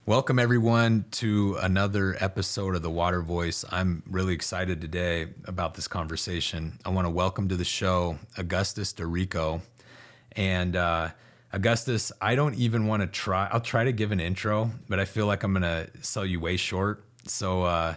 Welcome, everyone, to another episode of The Water Voice. I'm really excited today about this conversation. I want to welcome to the show Augustus Doricko. And Augustus, I don't even want to try. I'll try to give an intro, but I feel like I'm going to sell you way short. So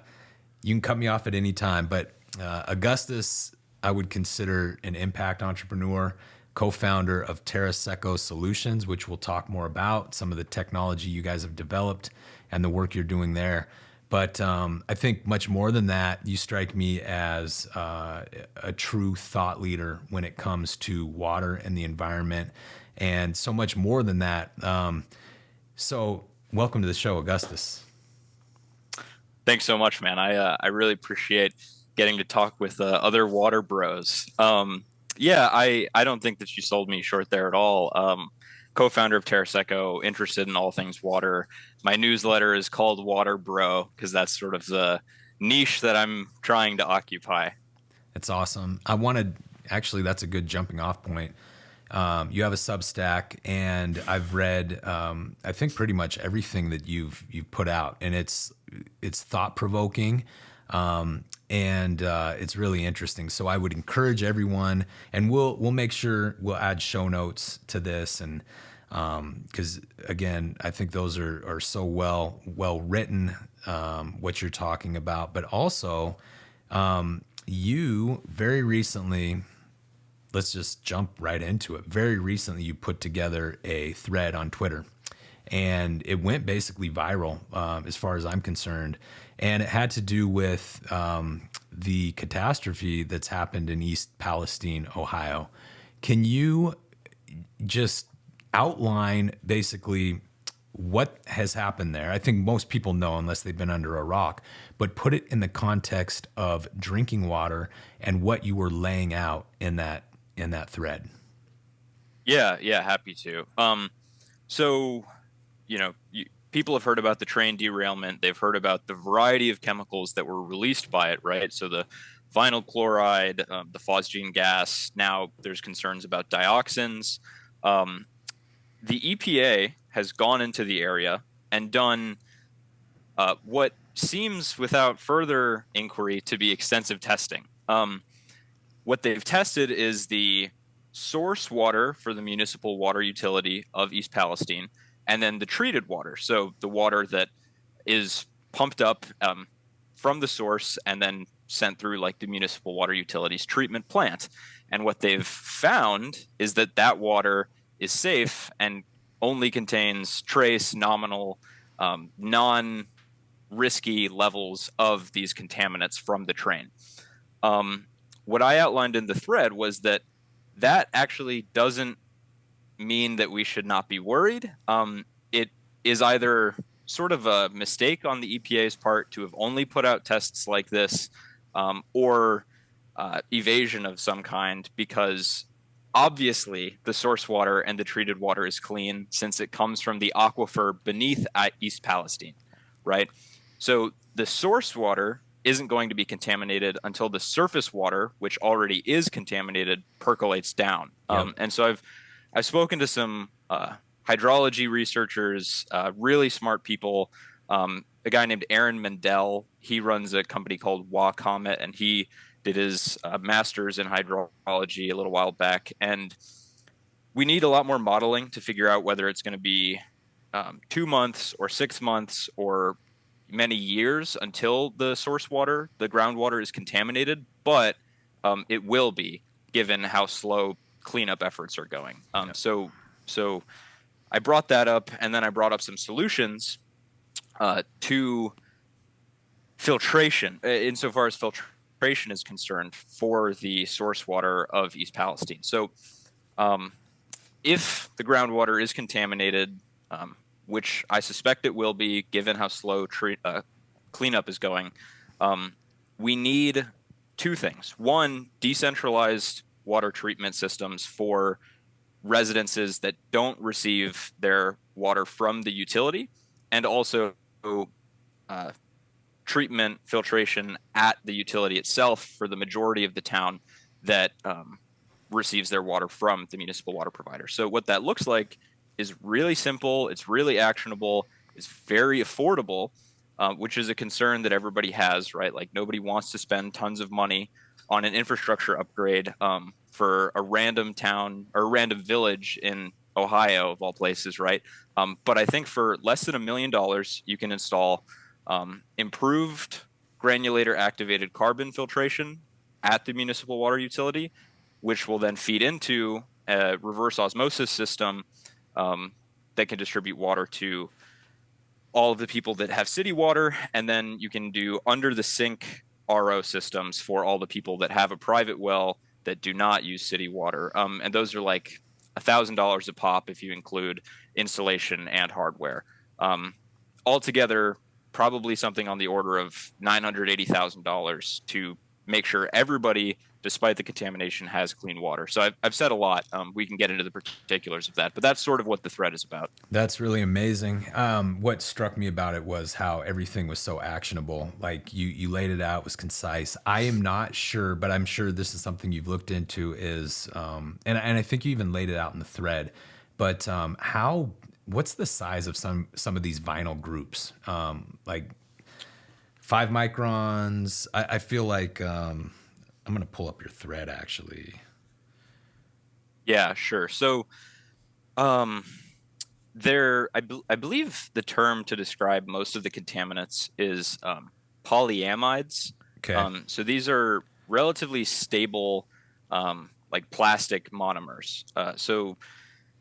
you can cut me off at any time. But Augustus, I would consider an impact entrepreneur, co-founder of Terra Seco Solutions, which we'll talk more about, some of the technology you guys have developed and the work you're doing there. But I think much more than that, you strike me as a true thought leader when it comes to water and the environment, and so much more than that. So welcome to the show, Augustus. Thanks so much, man. I really appreciate getting to talk with other water bros. Yeah, I don't think that you sold me short there at all. Co-founder of Terra Seco, interested in all things water. My newsletter is called Water Bro because that's sort of the niche that I'm trying to occupy. That's awesome. That's a good jumping off point. You have a Substack, and I've read, I think pretty much everything that you've put out, and it's thought provoking. And it's really interesting. So I would encourage everyone, and we'll make sure we'll add show notes to this, and because again, I think those are so well written, what you're talking about. But also, you very recently, let's just jump right into it. Very recently, you put together a thread on Twitter, and it went basically viral, as far as I'm concerned. And it had to do with the catastrophe that's happened in East Palestine, Ohio. Can you just outline basically what has happened there? I think most people know unless they've been under a rock, but put it in the context of drinking water and what you were laying out in that thread. Yeah, happy to. So, people have heard about the train derailment. They've heard about the variety of chemicals that were released by it, right? So the vinyl chloride, the phosgene gas. Now there's concerns about dioxins. The EPA has gone into the area and done what seems, without further inquiry, to be extensive testing. What they've tested is the source water for the municipal water utility of East Palestine, and then the treated water. So the water that is pumped up from the source and then sent through like the municipal water utilities treatment plant. And what they've found is that water is safe and only contains trace, nominal, non-risky levels of these contaminants from the train. What I outlined in the thread was that actually doesn't mean that we should not be worried. It is either sort of a mistake on the EPA's part to have only put out tests like this, or evasion of some kind, because obviously the source water and the treated water is clean since it comes from the aquifer beneath East Palestine, right? So the source water isn't going to be contaminated until the surface water, which already is contaminated, percolates down. Yep. And so I've spoken to some hydrology researchers, really smart people. A guy named Aaron Mendel, he runs a company called Comet, and he did his master's in hydrology a little while back. And we need a lot more modeling to figure out whether it's going to be 2 months or 6 months or many years until the source water, the groundwater, is contaminated. But it will be, given how slow cleanup efforts are going. So I brought that up, and then I brought up some solutions to filtration, insofar as filtration is concerned, for the source water of East Palestine. So if the groundwater is contaminated, which I suspect it will be given how slow cleanup is going, we need two things. One, decentralized water treatment systems for residences that don't receive their water from the utility, and also treatment filtration at the utility itself for the majority of the town that receives their water from the municipal water provider. So what that looks like is really simple. It's really actionable, is very affordable, which is a concern that everybody has, right? Like nobody wants to spend tons of money on an infrastructure upgrade for a random town or a random village in Ohio, of all places, right? But I think for less than $1 million, you can install improved granulator activated carbon filtration at the municipal water utility, which will then feed into a reverse osmosis system that can distribute water to all of the people that have city water. And then you can do under the sink RO systems for all the people that have a private well that do not use city water. And those are like $1,000 a pop if you include installation and hardware. Altogether, probably something on the order of $980,000 to make sure everybody, despite the contamination, has clean water. So I've said a lot. We can get into the particulars of that, but that's sort of what the thread is about. That's really amazing. What struck me about it was how everything was so actionable. Like you laid it out, was concise. I am not sure, but I'm sure this is something you've looked into. Is and I think you even laid it out in the thread. But what's the size of some of these vinyl groups? Like 5 microns. I feel like I'm gonna pull up your thread actually. Yeah, sure. So I believe the term to describe most of the contaminants is polyamides. Okay. So these are relatively stable, like plastic monomers. So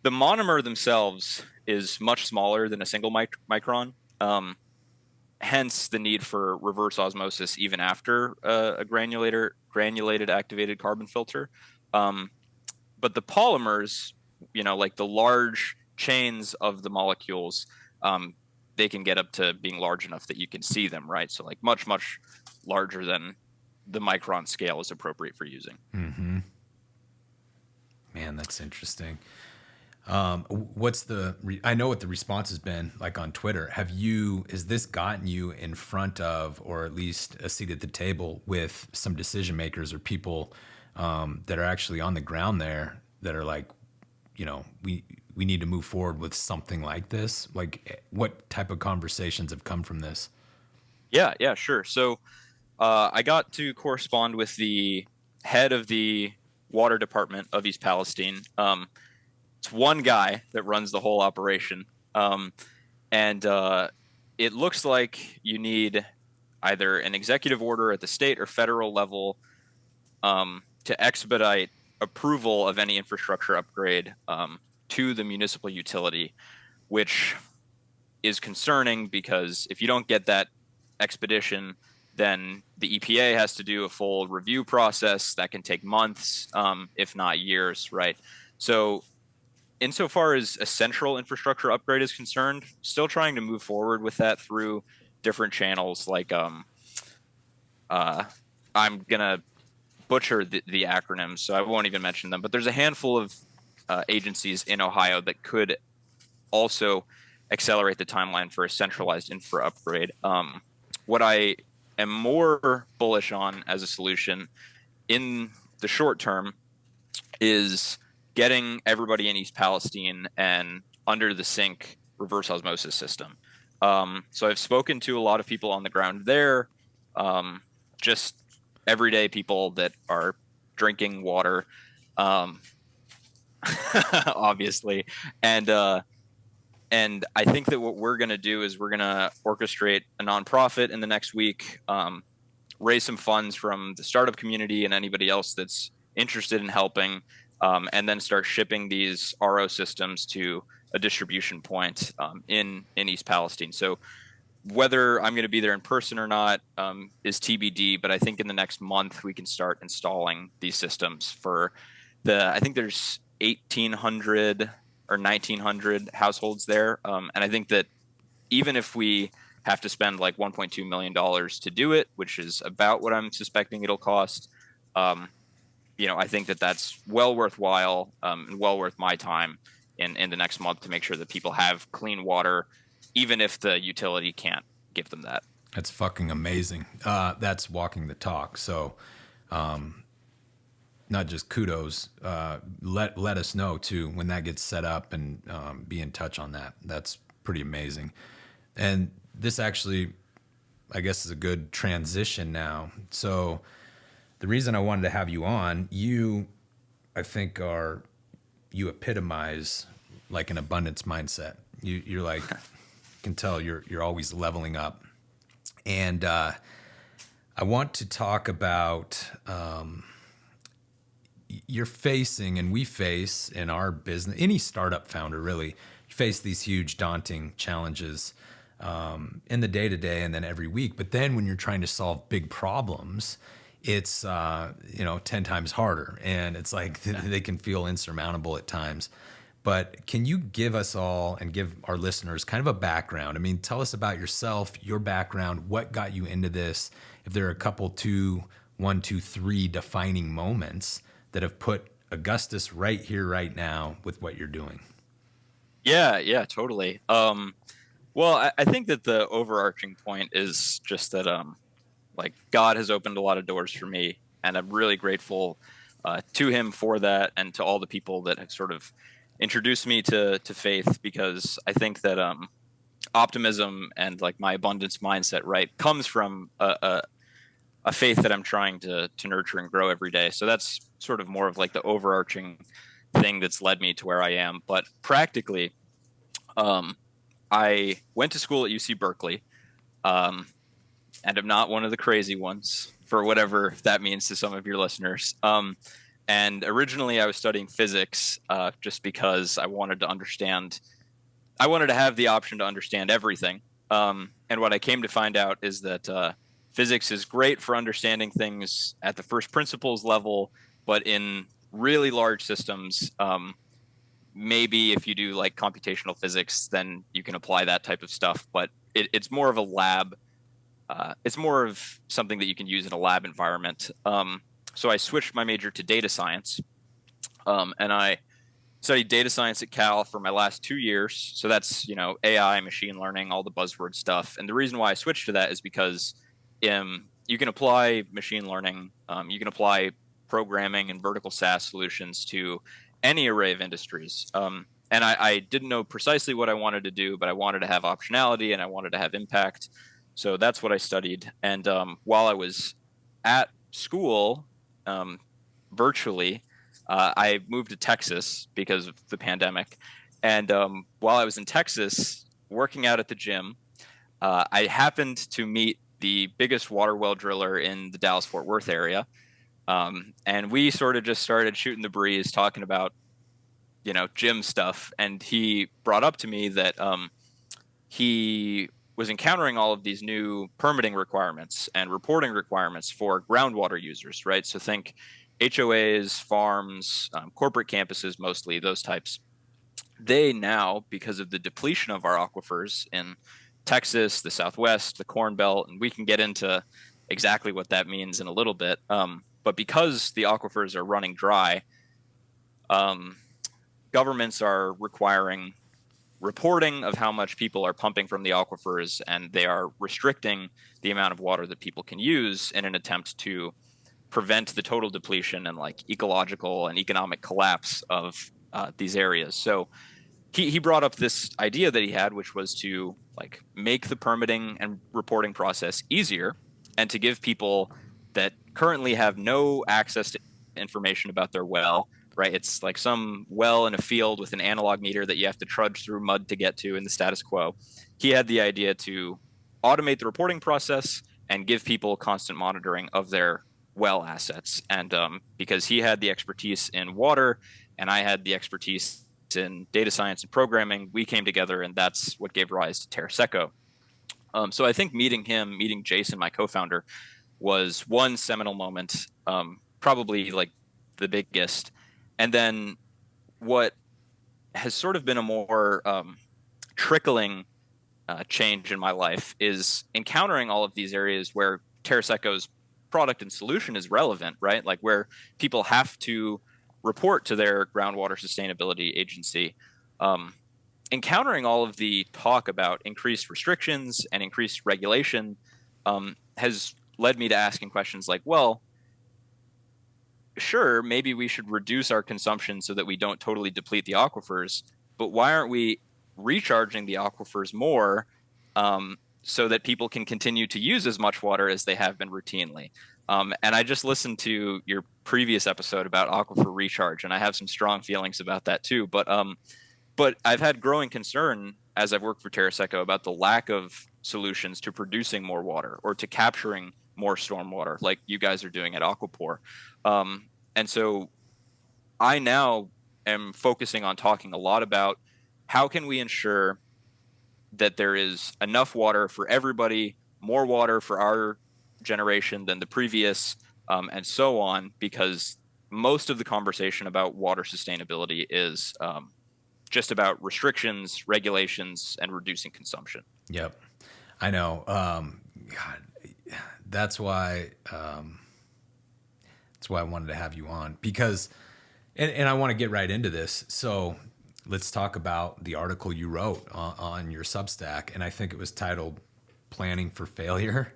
the monomer themselves is much smaller than a single micron. Hence the need for reverse osmosis even after a granulated activated carbon filter. But the polymers, like the large chains of the molecules, they can get up to being large enough that you can see them, right? So like much, much larger than the micron scale is appropriate for using. Mm-hmm. Man, that's interesting. I know what the response has been like on Twitter. Has this gotten you in front of, or at least a seat at the table with some decision makers or people that are actually on the ground there that are like, we need to move forward with something like this? Like, what type of conversations have come from this? Yeah, sure. So I got to correspond with the head of the water department of East Palestine. It's one guy that runs the whole operation. And it looks like you need either an executive order at the state or federal level to expedite approval of any infrastructure upgrade to the municipal utility, which is concerning because if you don't get that expedition, then the EPA has to do a full review process that can take months, if not years, right? So insofar as a central infrastructure upgrade is concerned, still trying to move forward with that through different channels. Like I'm gonna butcher the acronyms, so I won't even mention them. But there's a handful of agencies in Ohio that could also accelerate the timeline for a centralized infra upgrade. What I am more bullish on as a solution in the short term is getting everybody in East Palestine and under the sink reverse osmosis system. So I've spoken to a lot of people on the ground there, just everyday people that are drinking water, obviously. And I think that what we're going to do is we're going to orchestrate a nonprofit in the next week, raise some funds from the startup community and anybody else that's interested in helping, and then start shipping these RO systems to a distribution point in East Palestine. So whether I'm going to be there in person or not is TBD, but I think in the next month we can start installing these systems for I think there's 1,800 or 1,900 households there. And I think that even if we have to spend like $1.2 million to do it, which is about what I'm suspecting it'll cost, I think that that's well worthwhile and well worth my time in the next month to make sure that people have clean water, even if the utility can't give them that. That's fucking amazing. That's walking the talk. So, not just kudos. Let us know too when that gets set up and be in touch on that. That's pretty amazing. And this actually, I guess, is a good transition now. So the reason I wanted to have you on, I think, you epitomize like an abundance mindset. You're like, can tell you're always leveling up. And I want to talk about you're facing, and we face in our business, any startup founder really, you face these huge, daunting challenges in the day to day and then every week. But then when you're trying to solve big problems, it's 10 times harder, and it's like they can feel insurmountable at times. But can you give us all and give our listeners kind of a background? I mean, tell us about yourself, your background, what got you into this. If there are a couple, one, two, three defining moments that have put Augustus right here, right now with what you're doing. Yeah, totally. Well, I think that the overarching point is just that like God has opened a lot of doors for me, and I'm really grateful to him for that, and to all the people that have sort of introduced me to faith, because I think that optimism and like my abundance mindset, right, comes from a faith that I'm trying to nurture and grow every day. So that's sort of more of like the overarching thing that's led me to where I am. But practically, I went to school at UC Berkeley, and I'm not one of the crazy ones, for whatever that means to some of your listeners. And originally I was studying physics just because I wanted to have the option to understand everything. And what I came to find out is that physics is great for understanding things at the first principles level, but in really large systems, maybe if you do like computational physics, then you can apply that type of stuff. But it's more of a lab. It's more of something that you can use in a lab environment. So I switched my major to data science, and I studied data science at Cal for my last 2 years. So that's, AI, machine learning, all the buzzword stuff. And the reason why I switched to that is because you can apply machine learning, you can apply programming and vertical SaaS solutions to any array of industries. And I didn't know precisely what I wanted to do, but I wanted to have optionality and I wanted to have impact. So that's what I studied. And while I was at school, virtually, I moved to Texas because of the pandemic. And while I was in Texas working out at the gym, I happened to meet the biggest water well driller in the Dallas-Fort Worth area. And we sort of just started shooting the breeze, talking about, gym stuff. And he brought up to me that he was encountering all of these new permitting requirements and reporting requirements for groundwater users, right? So think HOAs, farms, corporate campuses, mostly those types. They now, because of the depletion of our aquifers in Texas, the Southwest, the Corn Belt, and we can get into exactly what that means in a little bit. But because the aquifers are running dry, governments are requiring reporting of how much people are pumping from the aquifers, and they are restricting the amount of water that people can use in an attempt to prevent the total depletion and like ecological and economic collapse of these areas. So he brought up this idea that he had, which was to like make the permitting and reporting process easier, and to give people that currently have no access to information about their well, right? It's like some well in a field with an analog meter that you have to trudge through mud to get to in the status quo. He had the idea to automate the reporting process and give people constant monitoring of their well assets. And because he had the expertise in water and I had the expertise in data science and programming, we came together, and that's what gave rise to Taraseko. So I think meeting Jason, my co-founder, was one seminal moment, probably like the biggest. And then what has sort of been a more trickling change in my life is encountering all of these areas where Taraseko's product and solution is relevant, right? Like where people have to report to their groundwater sustainability agency. Encountering all of the talk about increased restrictions and increased regulation has led me to asking questions like, well, sure, maybe we should reduce our consumption so that we don't totally deplete the aquifers, but why aren't we recharging the aquifers more so that people can continue to use as much water as they have been routinely. And I just listened to your previous episode about aquifer recharge, and I have some strong feelings about that too. But I've had growing concern as I've worked for Terra Seco about the lack of solutions to producing more water or to capturing more stormwater, like you guys are doing at Aquapore. And so I now am focusing on talking a lot about how can we ensure that there is enough water for everybody, more water for our generation than the previous, and so on, because most of the conversation about water sustainability is just about restrictions, regulations, and reducing consumption. Yep. I know. God, that's why I wanted to have you on, because, and I want to get right into this. So let's talk about the article you wrote on your Substack. And I think it was titled Planning for Failure.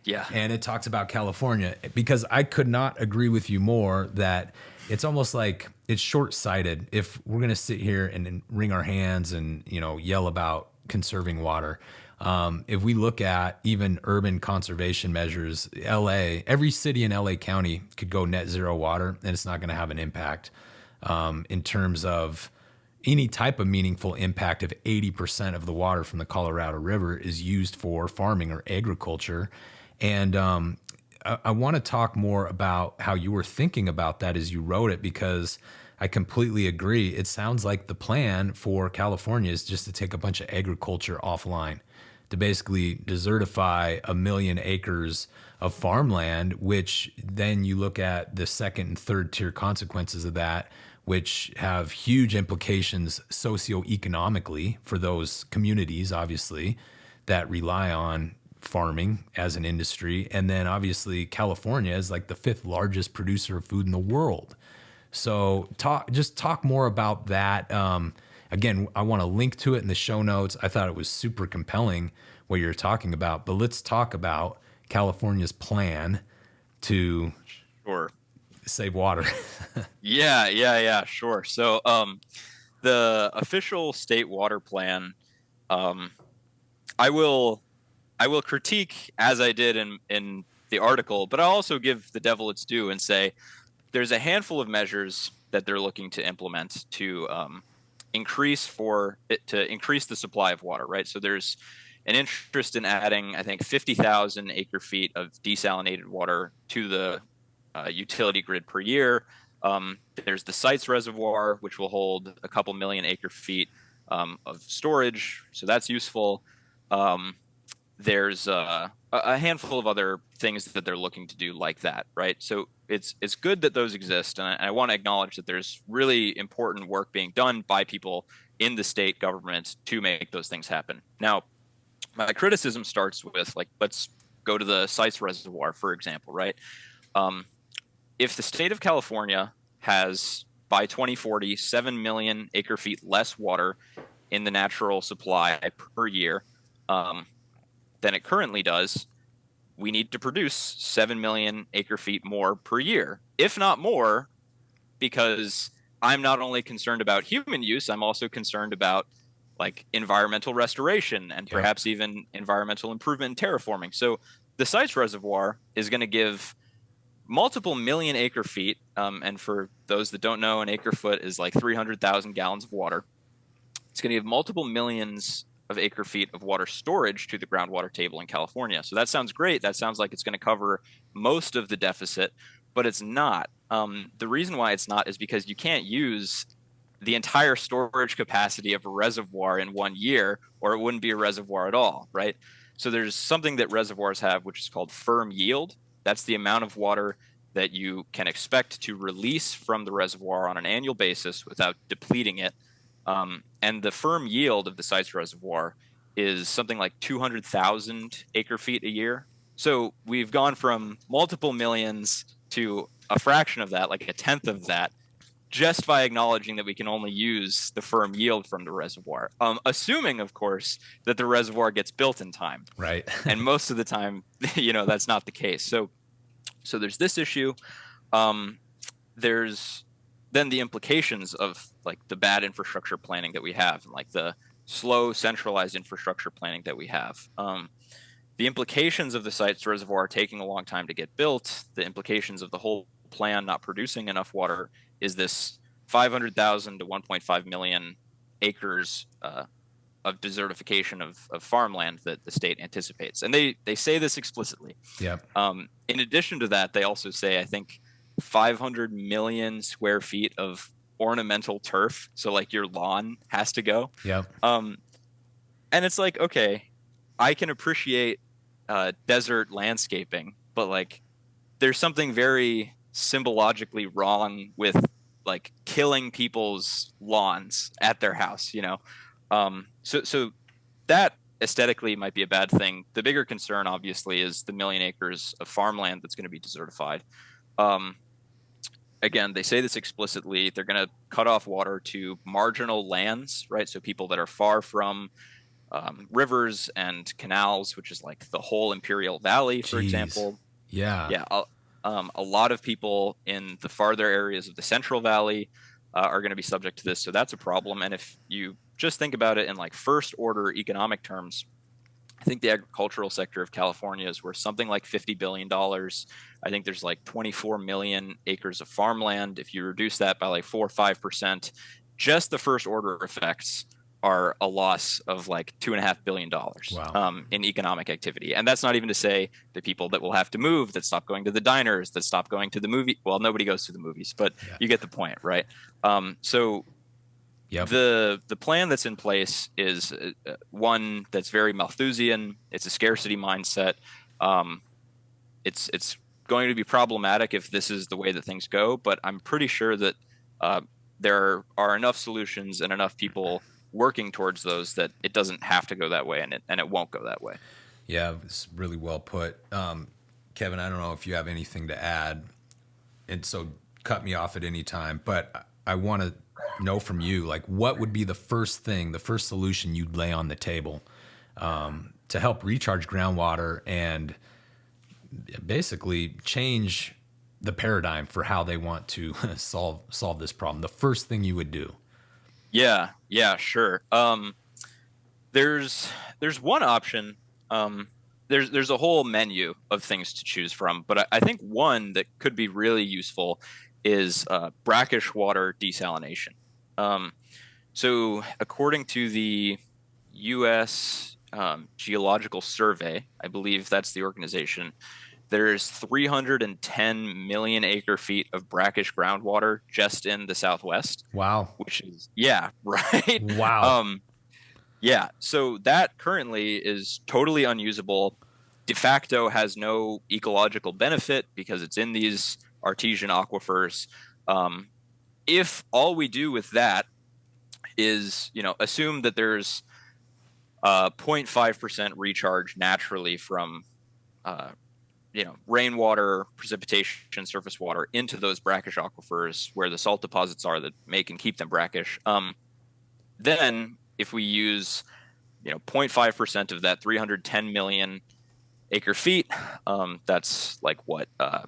Yeah. And it talks about California, because I could not agree with you more that it's almost like it's short-sighted if we're going to sit here and wring our hands and, yell about conserving water. If we look at even urban conservation measures, LA, every city in LA County could go net zero water, and it's not going to have an impact in terms of any type of meaningful impact if 80% of the water from the Colorado River is used for farming or agriculture. And I want to talk more about how you were thinking about that as you wrote it, because I completely agree. It sounds like the plan for California is just to take a bunch of agriculture offline, to basically desertify 1 million acres of farmland, which then you look at the second and third tier consequences of that, which have huge implications socioeconomically for those communities, obviously, that rely on farming as an industry. And then obviously California is like the 5th largest producer of food in the world. So talk more about that. Again, I want to link to it in the show notes. I thought it was super compelling what you're talking about, but let's talk about California's plan to save water. Yeah, sure. So the official state water plan, I will critique, as I did in the article, but I'll also give the devil its due and say there's a handful of measures that they're looking to implement to increase the supply of water, right? So there's an interest in adding, I think, 50,000 acre feet of desalinated water to the utility grid per year. There's the Sites Reservoir, which will hold a couple million acre feet of storage, so that's useful. There's a handful of other things that they're looking to do like that, right? So it's good that those exist, and I want to acknowledge that there's really important work being done by people in the state government to make those things happen. Now, my criticism starts with, let's go to the Sites Reservoir, for example, right? If the state of California has, by 2040, 7 million acre feet less water in the natural supply per year than it currently does, we need to produce 7 million acre feet more per year, if not more, because I'm not only concerned about human use, I'm also concerned about environmental restoration and perhaps even environmental improvement and terraforming. So the Sites Reservoir is going to give multiple million acre feet, and for those that don't know, an acre foot is like 300,000 gallons of water. It's going to give multiple millions of acre feet of water storage to the groundwater table in California. So that sounds great. That sounds like it's going to cover most of the deficit, but it's not. The reason why it's not is because you can't use the entire storage capacity of a reservoir in 1 year, or it wouldn't be a reservoir at all, right? So there's something that reservoirs have, which is called firm yield. That's the amount of water that you can expect to release from the reservoir on an annual basis without depleting it. And the firm yield of the Sites Reservoir is something like 200,000 acre feet a year. So we've gone from multiple millions to a fraction of that, like a tenth of that, just by acknowledging that we can only use the firm yield from the reservoir, assuming, of course, that the reservoir gets built in time. Right. And most of the time, that's not the case. So there's this issue. There's then the implications of the bad infrastructure planning that we have, and the slow, centralized infrastructure planning that we have. The implications of the site's reservoir taking a long time to get built, the implications of the whole plan not producing enough water, is this 500,000 to 1.5 million acres of desertification of farmland that the state anticipates. And they say this explicitly. Yep. In addition to that, they also say, I think, 500 million square feet of ornamental turf. So like your lawn has to go. Yep. And it's like, okay, I can appreciate desert landscaping, but like there's something very symbologically wrong with like killing people's lawns at their house, you know? So that aesthetically might be a bad thing. The bigger concern, obviously, is the 1 million acres of farmland that's going to be desertified. Again, they say this explicitly. They're going to cut off water to marginal lands, right? So people that are far from rivers and canals, which is like the whole Imperial Valley, for example. Yeah. Yeah. A lot of people in the farther areas of the Central Valley are going to be subject to this. So that's a problem. And if you just think about it in like first order economic terms, I think the agricultural sector of California is worth something like $50 billion. I think there's like 24 million acres of farmland. If you reduce that by like 4 or 5%, just the first order effects are a loss of like $2.5 billion in economic activity. And that's not even to say the people that will have to move, that stop going to the diners, that stop going to the movie. Well, nobody goes to the movies, but you get the point, right? So the plan that's in place is one that's very Malthusian. It's a scarcity mindset. It's going to be problematic if this is the way that things go, but I'm pretty sure that there are enough solutions and enough people working towards those that it doesn't have to go that way, and it won't go that way. Yeah, it's really well put. Kevin, I don't know if you have anything to add, and so cut me off at any time, but I want to know from you, like, what would be the first solution you'd lay on the table to help recharge groundwater and basically change the paradigm for how they want to solve this problem? The first thing you would do. Yeah, sure. There's one option. There's a whole menu of things to choose from, but I think one that could be really useful is brackish water desalination. So according to the U.S. Geological Survey, I believe that's the organization, there's 310 million acre feet of brackish groundwater just in the Southwest. Wow. Which is, yeah, right? Wow. Yeah, so that currently is totally unusable. De facto has no ecological benefit because it's in these artesian aquifers. If all we do with that is, assume that there's 0.5% recharge naturally from rainwater, precipitation, surface water into those brackish aquifers where the salt deposits are that make and keep them brackish. Then if we use, 0.5% of that 310 million acre feet, that's like what? That's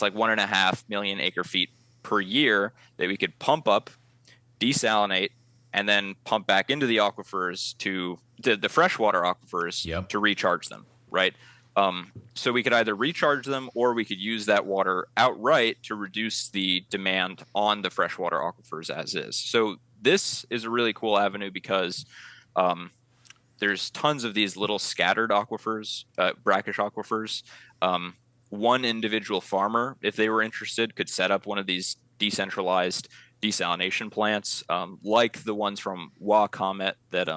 like 1.5 million acre feet per year that we could pump up, desalinate, and then pump back into the aquifers to the freshwater aquifers to recharge them. Right. So we could either recharge them or we could use that water outright to reduce the demand on the freshwater aquifers as is. So this is a really cool avenue because there's tons of these little scattered aquifers, brackish aquifers. One individual farmer, if they were interested, could set up one of these decentralized desalination plants like the ones from Comet that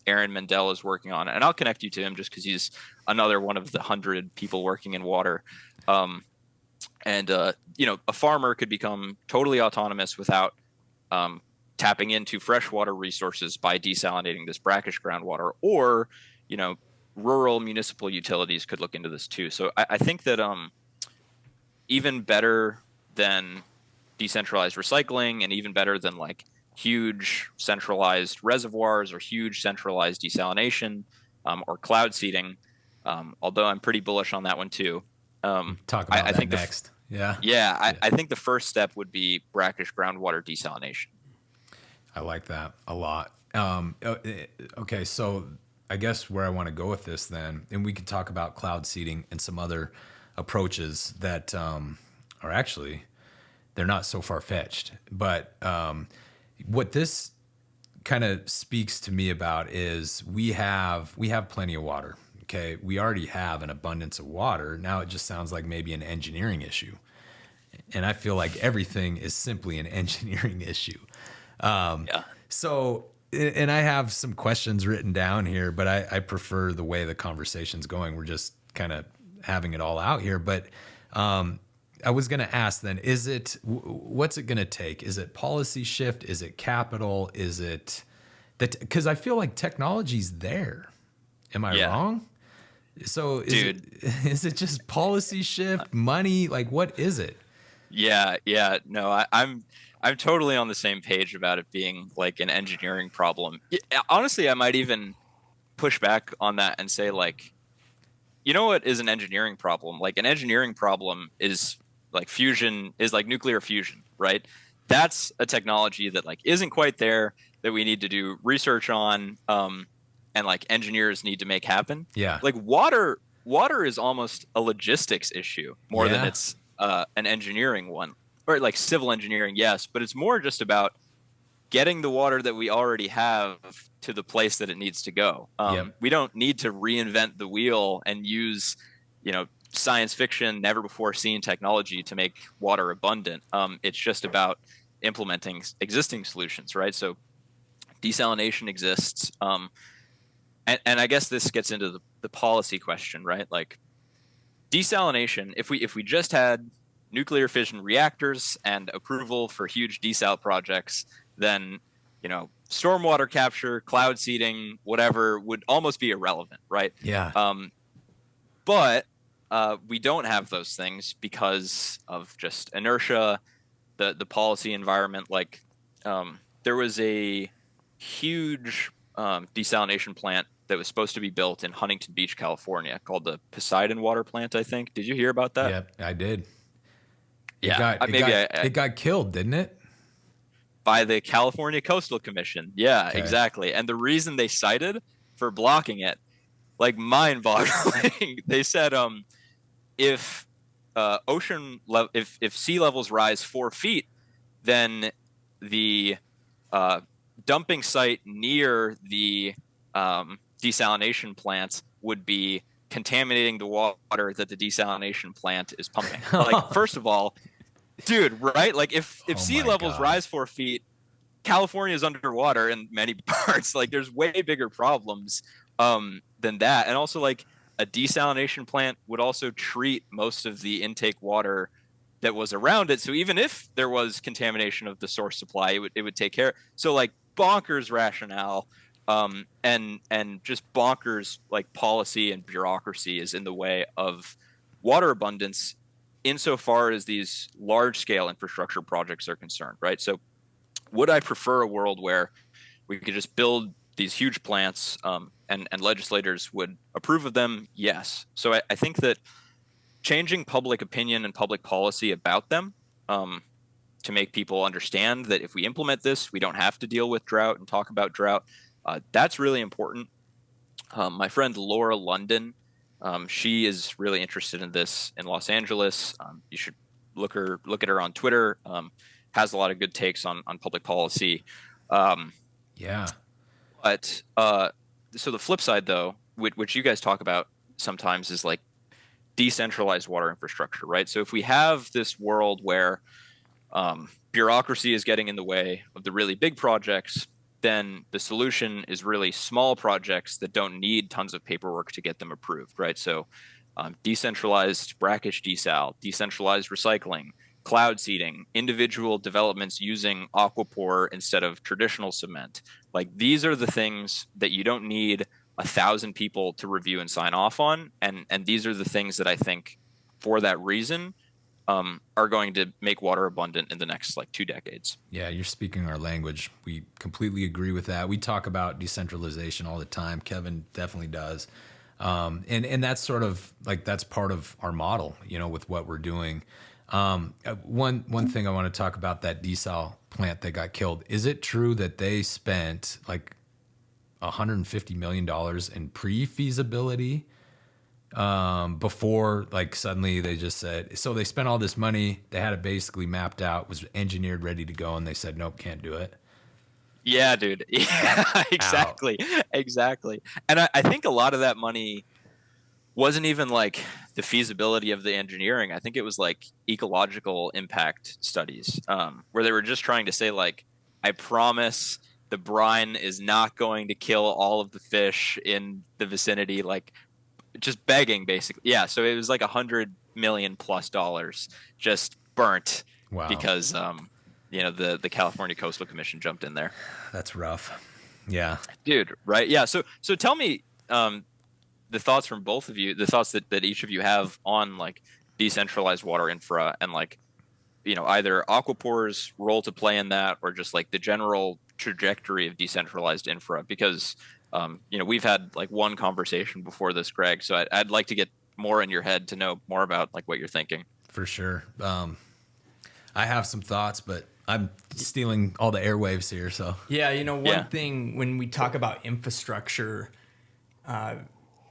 Aaron Mendel is working on, and I'll connect you to him just because he's another one of the 100 people working in water. A farmer could become totally autonomous without tapping into freshwater resources by desalinating this brackish groundwater, or rural municipal utilities could look into this too. So I think that even better than decentralized recycling, and even better than like huge centralized reservoirs or huge centralized desalination or cloud seeding, although I'm pretty bullish on that one too. Talk about that next. I think the first step would be brackish groundwater desalination. I like that a lot. Okay, so I guess where I want to go with this then, and we could talk about cloud seeding and some other approaches that are actually they're not so far fetched. But what this kind of speaks to me about is we have plenty of water. Okay, we already have an abundance of water. Now it just sounds like maybe an engineering issue, and I feel like everything is simply an engineering issue. Yeah. So, and I have some questions written down here, but I prefer the way the conversation's going. We're just kind of having it all out here. But I was going to ask then, what's it going to take? Is it policy shift? Is it capital? Is it that? Because I feel like technology's there. Am I wrong? So is it just policy shift, money? Like, what is it? Yeah, yeah. No, I'm totally on the same page about it being like an engineering problem. Honestly, I might even push back on that and say, like, you know what is an engineering problem? Like, an engineering problem is like nuclear fusion, right? That's a technology that like isn't quite there, that we need to do research on, and like engineers need to make happen. Yeah. Like water is almost a logistics issue more than it's an engineering one, or like civil engineering, yes, but it's more just about getting the water that we already have to the place that it needs to go. We don't need to reinvent the wheel and use, science fiction, never before seen technology to make water abundant. It's just about implementing existing solutions, right? So desalination exists. And I guess this gets into the policy question, right? Like desalination, if we just had nuclear fission reactors and approval for huge desal projects, then stormwater capture, cloud seeding, whatever would almost be irrelevant, right? Yeah. But we don't have those things because of just inertia, the policy environment. Like there was a huge desalination plant that was supposed to be built in Huntington Beach, California, called the Poseidon Water Plant, I think. Did you hear about that? Yeah, I did. Yeah, it got killed, didn't it? By the California Coastal Commission. Yeah, okay. Exactly. And the reason they cited for blocking it, like mind-boggling. They said if sea levels rise 4 feet, then the dumping site near the desalination plants would be contaminating the water that the desalination plant is pumping. Like, first of all, dude, right? Like if sea levels rise 4 feet, California is underwater in many parts. Like there's way bigger problems than that. And also like a desalination plant would also treat most of the intake water that was around it. So even if there was contamination of the source supply, it would take care. So like bonkers rationale. And just bonkers like policy and bureaucracy is in the way of water abundance insofar as these large scale infrastructure projects are concerned, right? So would I prefer a world where we could just build these huge plants and legislators would approve of them? Yes. So I think that changing public opinion and public policy about them to make people understand that if we implement this, we don't have to deal with drought and talk about drought. That's really important. My friend Laura London, she is really interested in this in Los Angeles. You should look at her on Twitter. Has a lot of good takes on public policy. Yeah. But so the flip side, though, which you guys talk about sometimes, is like decentralized water infrastructure, right? So if we have this world where bureaucracy is getting in the way of the really big projects, then the solution is really small projects that don't need tons of paperwork to get them approved, right? So decentralized brackish desal, decentralized recycling, cloud seeding, individual developments using aquapore instead of traditional cement. Like these are the things that you don't need 1,000 people to review and sign off on. And these are the things that I think for that reason are going to make water abundant in the next like 2 decades. Yeah, you're speaking our language. We completely agree with that. We talk about decentralization all the time. Kevin definitely does. And that's sort of like, that's part of our model, with what we're doing. One thing I want to talk about, that desal plant that got killed. Is it true that they spent like $150 million in pre-feasibility before, like, suddenly they just said, so they spent all this money, they had it basically mapped out, was engineered, ready to go, and they said, nope, can't do it. Yeah, dude. Yeah, Out. exactly. And I think a lot of that money wasn't even like the feasibility of the engineering. I think it was like ecological impact studies, where they were just trying to say, like, I promise the brine is not going to kill all of the fish in the vicinity, like just begging basically. Yeah. So it was like $100 million+ just burnt Wow. because, the California Coastal Commission jumped in there. That's rough. Yeah. Dude, right? Yeah. So tell me, the thoughts from both of you, the thoughts that each of you have on like decentralized water infra and like, either Aquapore's role to play in that, or just like the general trajectory of decentralized infra. Because, we've had like one conversation before this, Greg. So I'd like to get more in your head to know more about like what you're thinking. For sure. I have some thoughts, but I'm stealing all the airwaves here. So Yeah, one thing when we talk about infrastructure,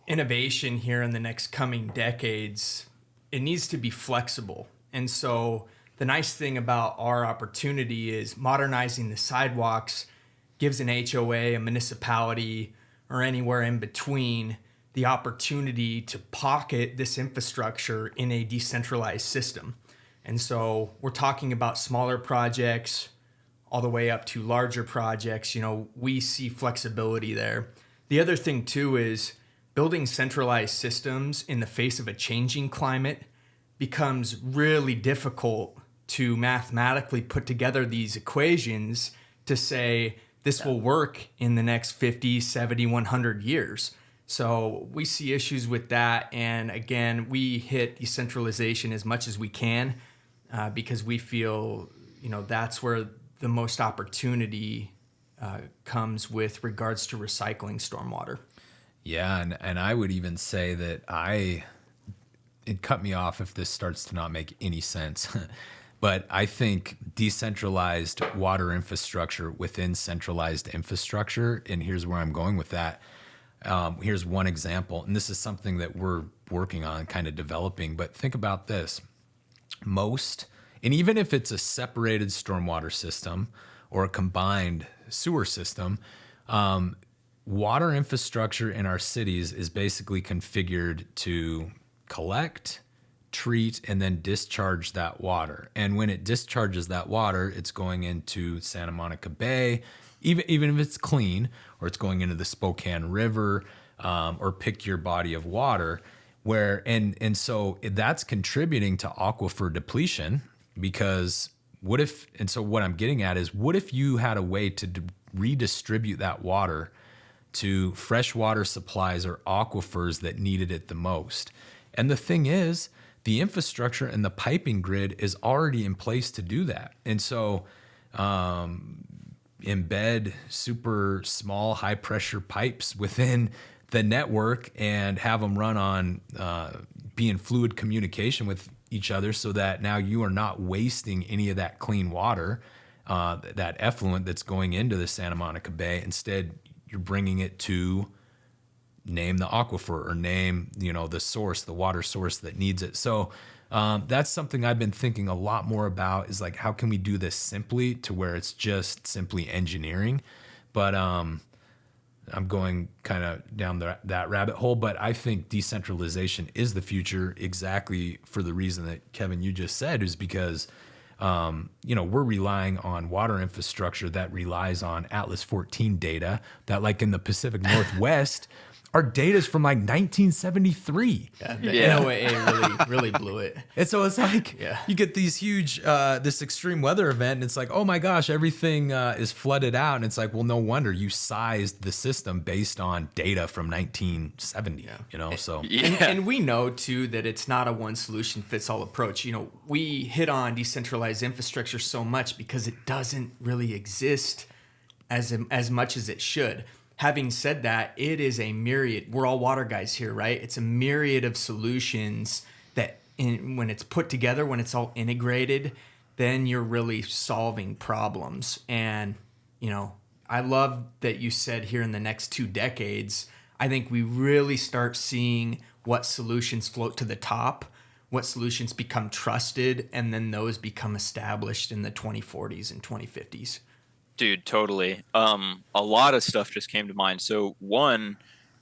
innovation here in the next coming decades, it needs to be flexible. And so the nice thing about our opportunity is modernizing the sidewalks gives an HOA, a municipality, or anywhere in between the opportunity to pocket this infrastructure in a decentralized system. And so we're talking about smaller projects all the way up to larger projects. We see flexibility there. The other thing too is building centralized systems in the face of a changing climate becomes really difficult to mathematically put together these equations to say this will work in the next 50, 70, 100 years. So we see issues with that. And again, we hit decentralization as much as we can because we feel, that's where the most opportunity comes with regards to recycling stormwater. yeah, and I would even say that it cut me off if this starts to not make any sense. But I think decentralized water infrastructure within centralized infrastructure, and here's where I'm going with that. Here's one example, and this is something that we're working on, kind of developing. But think about this. And even if it's a separated stormwater system or a combined sewer system, water infrastructure in our cities is basically configured to collect, treat, and then discharge that water. And when it discharges that water, it's going into Santa Monica Bay, even if it's clean, or it's going into the Spokane River, or pick your body of water. So that's contributing to aquifer depletion, because what I'm getting at is, what if you had a way to redistribute that water to freshwater supplies or aquifers that needed it the most? And the thing is, the infrastructure and the piping grid is already in place to do that. And so embed super small, high pressure pipes within the network and have them run on be in fluid communication with each other, so that now you are not wasting any of that clean water, that effluent that's going into the Santa Monica Bay. Instead, you're bringing it to name the aquifer, or name, the source, the water source that needs it. So that's something I've been thinking a lot more about, is like, how can we do this simply to where it's just simply engineering? But I'm going kind of down that rabbit hole. But I think decentralization is the future, exactly for the reason that Kevin, you just said, is because we're relying on water infrastructure that relies on Atlas 14 data that, like, in the Pacific Northwest, our data is from like 1973. Yeah, the NOAA really blew it. And so it's like, you get these huge, this extreme weather event, and it's like, oh my gosh, everything is flooded out. And it's like, well, no wonder you sized the system based on data from 1970, so. And we know too that it's not a one solution fits all approach. We hit on decentralized infrastructure so much because it doesn't really exist as much as it should. Having said that, it is a myriad. We're all water guys here, right? It's a myriad of solutions that when it's put together, when it's all integrated, then you're really solving problems. And, I love that you said here in the next 2 decades, I think we really start seeing what solutions float to the top, what solutions become trusted, and then those become established in the 2040s and 2050s. Dude, totally. A lot of stuff just came to mind. So one,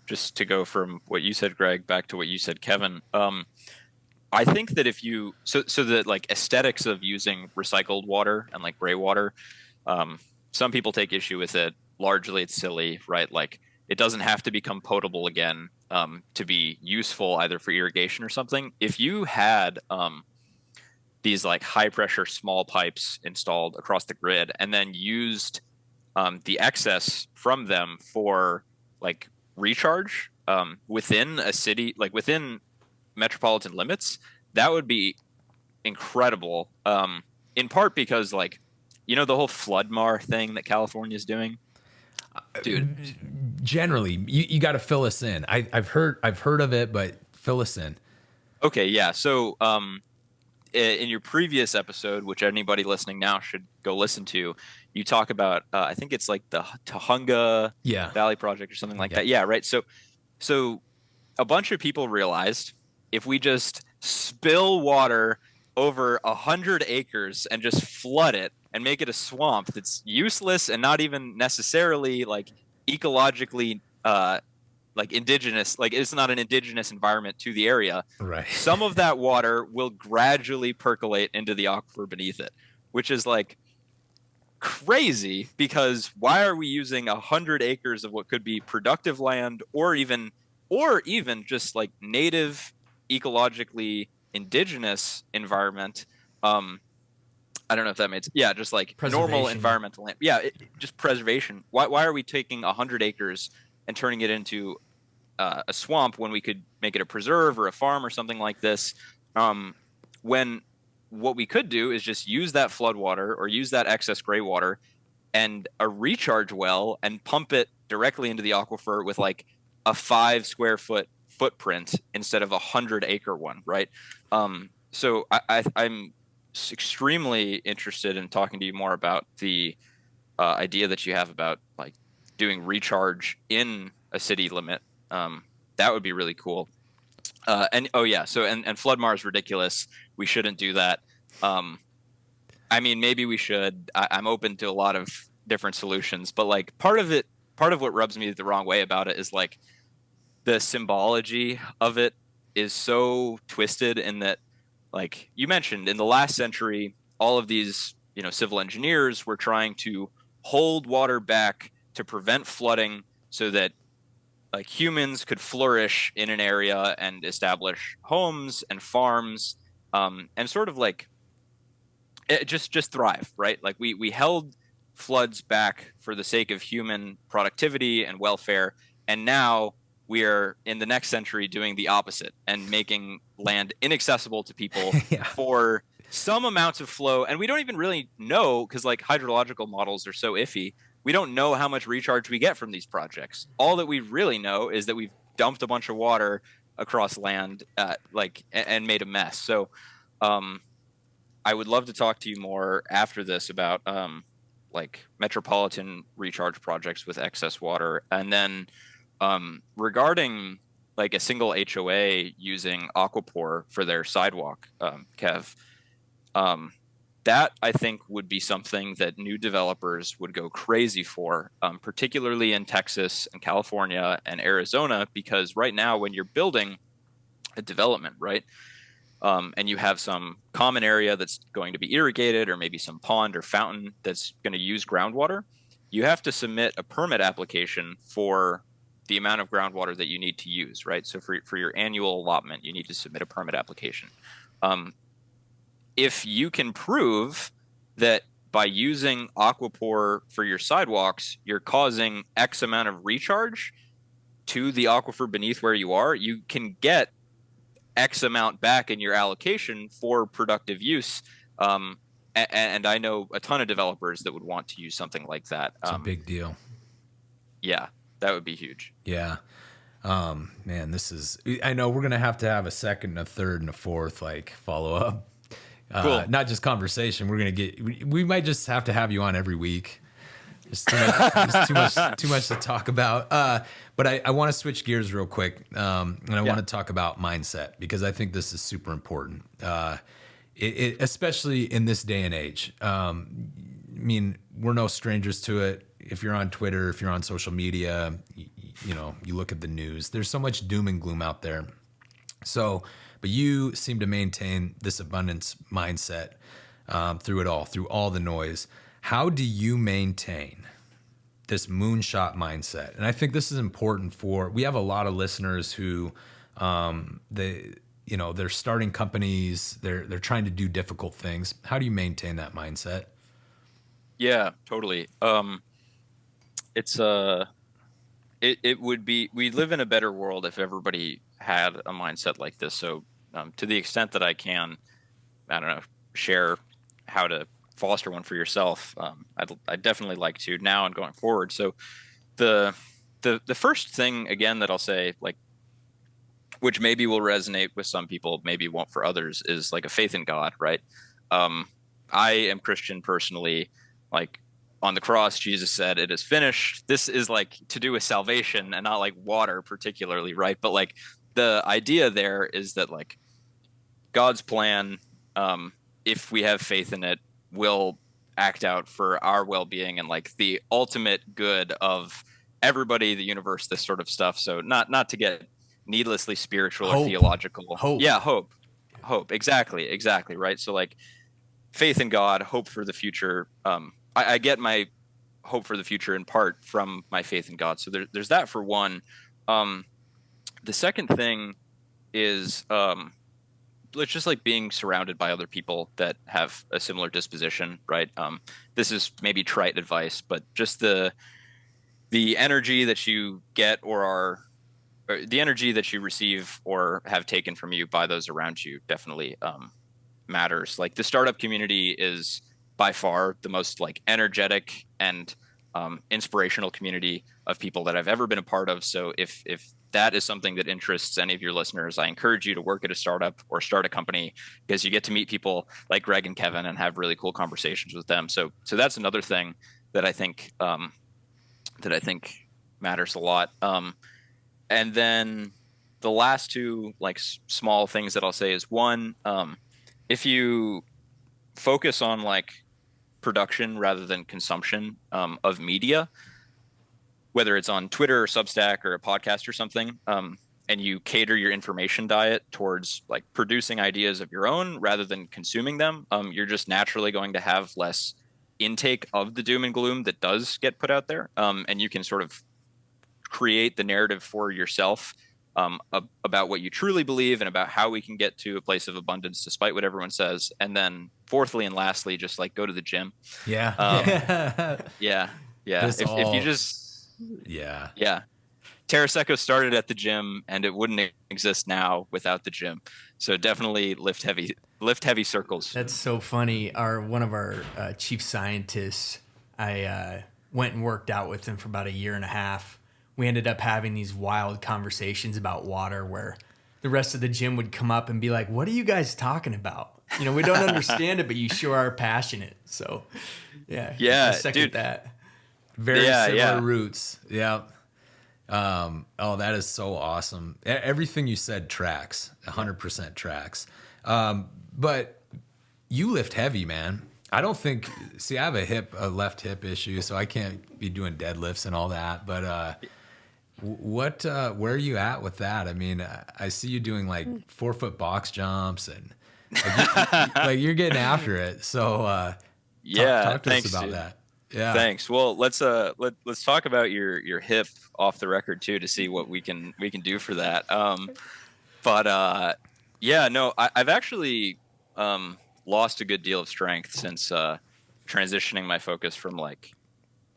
just to go from what you said, Greg, back to what you said, Kevin. I think that if you so the like aesthetics of using recycled water and like gray water, some people take issue with it. Largely, it's silly, right? Like it doesn't have to become potable again to be useful either for irrigation or something. If you had these like high pressure small pipes installed across the grid and then used the excess from them for like recharge within a city, like within metropolitan limits, that would be incredible. In part because like, the whole flood-mar thing that California is doing, dude. Generally, you got to fill us in. I've heard of it, but fill us in. Okay, yeah. So in your previous episode, which anybody listening now should go listen to, you talk about I think it's like the Tahunga Valley Project or something like that. Yeah, right. So a bunch of people realized if we just spill water over 100 acres and just flood it and make it a swamp that's useless and not even necessarily like ecologically like indigenous, like it's not an indigenous environment to the area. Right. Some of that water will gradually percolate into the aquifer beneath it, which is like crazy because why are we using 100 acres of what could be productive land or even just like native ecologically indigenous environment? I don't know if that makes just like normal environmental land. Just preservation. Why are we taking 100 acres and turning it into a swamp when we could make it a preserve or a farm or something like this? When what we could do is just use that flood water or use that excess gray water and a recharge well and pump it directly into the aquifer with like a 5 square foot footprint instead of 100-acre one, right? So I'm extremely interested in talking to you more about the idea that you have about like doing recharge in a city limit. That would be really cool. And flood-mar is ridiculous. We shouldn't do that. I mean, maybe we should. I'm open to a lot of different solutions, but like part of what rubs me the wrong way about it is like the symbology of it is so twisted in that, like you mentioned, in the last century, all of these, civil engineers were trying to hold water back to prevent flooding so that like humans could flourish in an area and establish homes and farms, and sort of like just thrive, right? Like we held floods back for the sake of human productivity and welfare, and now we are in the next century doing the opposite and making land inaccessible to people for some amounts of flow. And we don't even really know, because like hydrological models are so iffy, we don't know how much recharge we get from these projects. All that we really know is that we've dumped a bunch of water across land and made a mess. So I would love to talk to you more after this about like metropolitan recharge projects with excess water. And then regarding like a single HOA using Aquapore for their sidewalk, Kev, that I think would be something that new developers would go crazy for, particularly in Texas and California and Arizona, because right now when you're building a development, right, and you have some common area that's going to be irrigated or maybe some pond or fountain that's going to use groundwater, you have to submit a permit application for the amount of groundwater that you need to use, right? So for your annual allotment, you need to submit a permit application. If you can prove that by using Aquapore for your sidewalks, you're causing X amount of recharge to the aquifer beneath where you are, you can get X amount back in your allocation for productive use. And I know a ton of developers that would want to use something like that. It's a big deal. Yeah, that would be huge. Yeah. Man, I know we're going to have a second, a third, and a fourth, like, follow up. Cool. Not just conversation. We might just have to have you on every week. There's too much to talk about. But I want to switch gears real quick. And I want to talk about mindset, because I think this is super important. Especially in this day and age. I mean, we're no strangers to it. If you're on Twitter, if you're on social media, you look at the news, there's so much doom and gloom out there. So, but you seem to maintain this abundance mindset through it all, through all the noise. How do you maintain this moonshot mindset? And I think this is important we have a lot of listeners who, they're starting companies, they're trying to do difficult things. How do you maintain that mindset? Yeah, totally. It would be, we live in a better world if everybody had a mindset like this. So to the extent that I can, I don't know, share how to foster one for yourself, I'd definitely like to now and going forward. So the first thing, again, that I'll say, like, which maybe will resonate with some people, maybe won't for others, is like a faith in God, right? I am Christian personally. Like, on the cross, Jesus said, "It is finished." This is like to do with salvation and not like water particularly, right? But like the idea there is that like God's plan, if we have faith in it, will act out for our well-being and like the ultimate good of everybody, the universe, this sort of stuff. So not to get needlessly spiritual or theological. Hope. Yeah, hope. Exactly, right? So like faith in God, hope for the future. I get my hope for the future in part from my faith in God. So there's that for one. The second thing is it's just like being surrounded by other people that have a similar disposition, right? This is maybe trite advice, but just the energy that you get or the energy that you receive or have taken from you by those around you definitely matters. Like the startup community is by far the most like energetic and inspirational community of people that I've ever been a part of. So if that is something that interests any of your listeners, I encourage you to work at a startup or start a company, because you get to meet people like Greg and Kevin and have really cool conversations with them. So that's another thing that I think matters a lot. And then the last two like small things that I'll say is one, if you focus on like production rather than consumption of media, whether it's on Twitter or Substack or a podcast or something, and you cater your information diet towards like producing ideas of your own rather than consuming them, you're just naturally going to have less intake of the doom and gloom that does get put out there. And you can sort of create the narrative for yourself about what you truly believe and about how we can get to a place of abundance despite what everyone says. And then fourthly and lastly, just like go to the gym. Yeah. Yeah. If you just, Terra Seco started at the gym and it wouldn't exist now without the gym. So definitely lift heavy circles. That's so funny. One of our chief scientists, I went and worked out with him for about a year and a half. We ended up having these wild conversations about water where the rest of the gym would come up and be like, "What are you guys talking about? We don't understand it, but you sure are passionate." So I second dude. that. Very similar roots. Yeah. That is so awesome. Everything you said tracks, 100% tracks. But you lift heavy, man. I don't think, I have a left hip issue, so I can't be doing deadlifts and all that. But where are you at with that? I mean, I see you doing like 4-foot box jumps and like you're getting after it. So talk to us about that. Yeah. Thanks. Well, let's talk about your hip off the record too, to see what we can do for that. I've actually lost a good deal of strength since transitioning my focus from like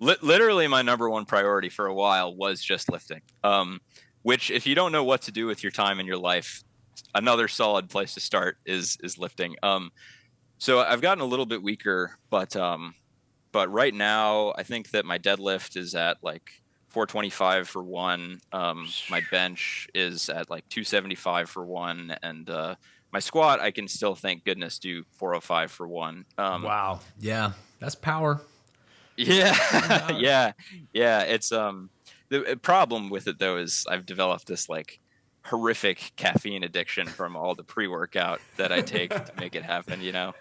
literally my number one priority for a while was just lifting. Which, if you don't know what to do with your time in your life, another solid place to start is lifting. So I've gotten a little bit weaker, but right now I think that my deadlift is at like 425 for one. My bench is at like 275 for one, and my squat I can still, thank goodness, do 405 for one. Wow. Yeah, that's power. Yeah, yeah. It's the problem with it though is I've developed this like horrific caffeine addiction from all the pre-workout that I take to make it happen. Yeah,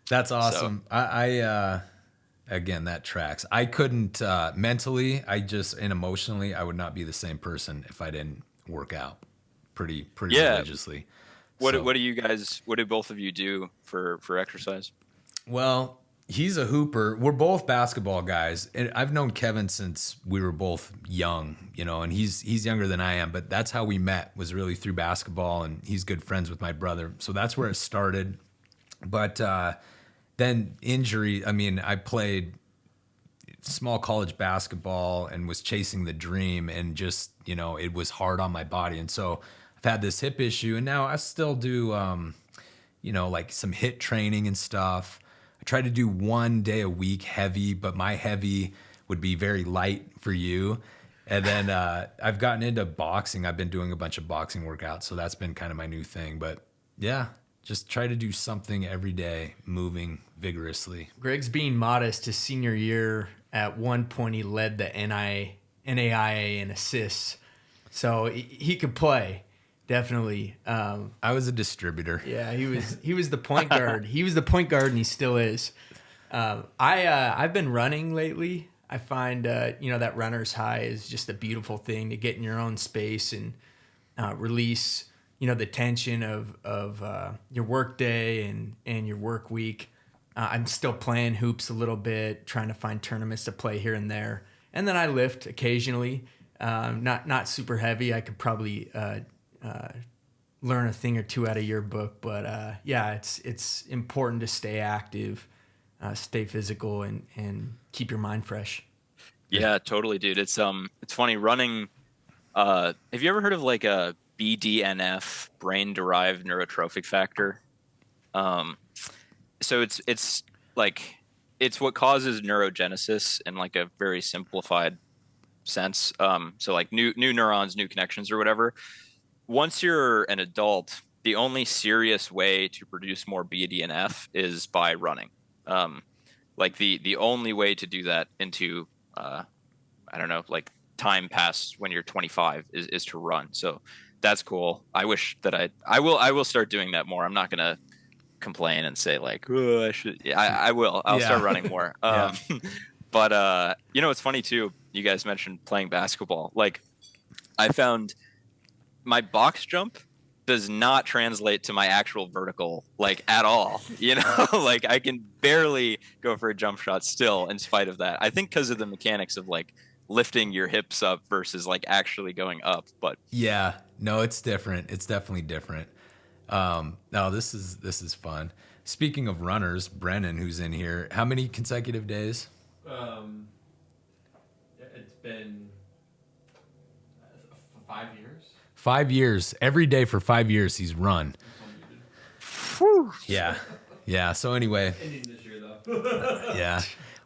that's awesome. I again, that tracks. I couldn't mentally, and emotionally, I would not be the same person if I didn't work out pretty Yeah. religiously. What So- what do you guys? What do both of you do for exercise? Well, he's a hooper. We're both basketball guys, and I've known Kevin since we were both young, and he's younger than I am. But that's how we met, was really through basketball, and he's good friends with my brother. So that's where it started. But then injury. I mean, I played small college basketball and was chasing the dream, and just it was hard on my body, and so I've had this hip issue, and now I still do like some HIIT training and stuff. I try to do 1 day a week heavy, but my heavy would be very light for you. And then I've gotten into boxing. I've been doing a bunch of boxing workouts, so that's been kind of my new thing. But yeah, just try to do something every day, moving vigorously. Greg's being modest. His senior year, at one point, he led the NAIA in assists, so he could play. Definitely. I was a distributor. Yeah, he was the point guard. He was the point guard, and he still is. I've been running lately. I find that runner's high is just a beautiful thing to get in your own space and release the tension of your work day and your work week. I'm still playing hoops a little bit, trying to find tournaments to play here and there, and then I lift occasionally. Not super heavy. I could probably learn a thing or two out of your book, but yeah, it's important to stay active, stay physical, and keep your mind fresh. Yeah, totally, dude. It's funny running. Have you ever heard of like a BDNF, brain derived neurotrophic factor? So it's like it's what causes neurogenesis in like a very simplified sense. So like new neurons, new connections, or whatever. Once you're an adult, the only serious way to produce more BDNF is by running. Like the only way to do that into I don't know, like time past when you're 25 is to run. So that's cool. I wish that I will start doing that more. I'm not gonna complain and say like, oh, I should. I will. I'll start running more. Yeah. But it's funny too. You guys mentioned playing basketball. Like I found my box jump does not translate to my actual vertical like at all. Like I can barely go for a jump shot still in spite of that. I think because of the mechanics of like lifting your hips up versus like actually going up. But yeah, no, it's different. It's definitely different. No, this is fun. Speaking of runners, Brennan, who's in here, how many consecutive days? It's been 5 years. 5 years. Every day for 5 years, he's run. whew, Yeah. So anyway, Ending this year though. yeah.